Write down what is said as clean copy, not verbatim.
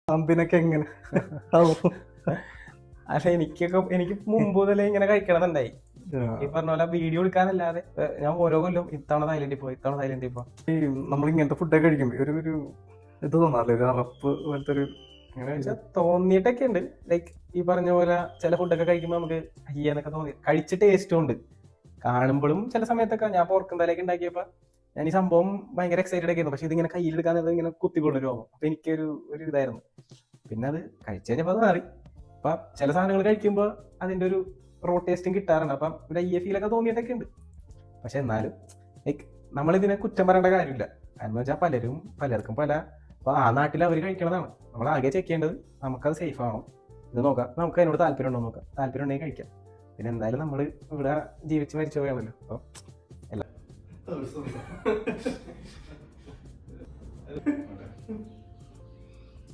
പാമ്പിനൊക്കെ എങ്ങനെ? പക്ഷെ എനിക്ക് മുമ്പ് മുതലേ ഇങ്ങനെ കഴിക്കണമെന്നുണ്ടായി. ഈ പറഞ്ഞ പോലെ വീഡിയോ എടുക്കാനല്ലാതെ ഞാൻ ഓരോ കൊല്ലം ഇത്തവണ തായ്ലൻഡിൽ പോയി. ഈ നമ്മളിങ്ങനത്തെ ഫുഡൊക്കെ കഴിക്കുമ്പോ ഒരു ഇത് തോന്നാറില്ല, ഒരു അറപ്പ് പോലത്തെ ഒരു തോന്നിയിട്ടൊക്കെ ഉണ്ട്. ലൈക്ക് ഈ പറഞ്ഞ പോലെ ചില ഫുഡൊക്കെ കഴിക്കുമ്പോൾ നമുക്ക് അയ്യെന്നൊക്കെ തോന്നി. കഴിച്ച ടേസ്റ്റും ഉണ്ട്. കാണുമ്പോഴും ചില സമയത്തൊക്കെ ഞാൻ പോർക്കും തലയൊക്കെ ഉണ്ടാക്കിയപ്പോ ഞാൻ ഈ സംഭവം ഭയങ്കര എക്സൈറ്റഡ് ഒക്കെ ആയിരുന്നു. പക്ഷെ ഇതിങ്ങനെ കയ്യിലെടുക്കാൻ ഇങ്ങനെ കുത്തിക്കൊണ്ടൊരു പോകും. അപ്പൊ എനിക്കൊരു ഇതായിരുന്നു. പിന്നെ അത് കഴിച്ചു കഴിഞ്ഞപ്പോ അത് മാറി. അപ്പൊ ചില സാധനങ്ങൾ കഴിക്കുമ്പോൾ അതിന്റെ ഒരു റോ ടേസ്റ്റും കിട്ടാറുണ്ട്. അപ്പം ഒരു അയ്യ ഫീലൊക്കെ തോന്നിയിട്ടൊക്കെ ഉണ്ട്. പക്ഷെ എന്നാലും ലൈക്ക് നമ്മളിതിനെ കുറ്റം പറയേണ്ട കാര്യമില്ല. എന്ന് വെച്ചാൽ പലർക്കും പല, അപ്പൊ ആ നാട്ടിൽ അവർ കഴിക്കണതാണ്. നമ്മൾ ആകെ ചെക്ക് ചെയ്യേണ്ടത് നമുക്കത് സേഫ് ആണോ, ഇത് നോക്കാം, നമുക്ക് അതിനോട് താല്പര്യം ഉണ്ടോ നോക്കാം. താല്പര്യം ഉണ്ടെങ്കിൽ കഴിക്കാം. പിന്നെ എന്തായാലും നമ്മൾ ഇവിടെ ജീവിച്ച് മരിച്ചു പോയാണല്ലോ. അപ്പൊ എല്ലാം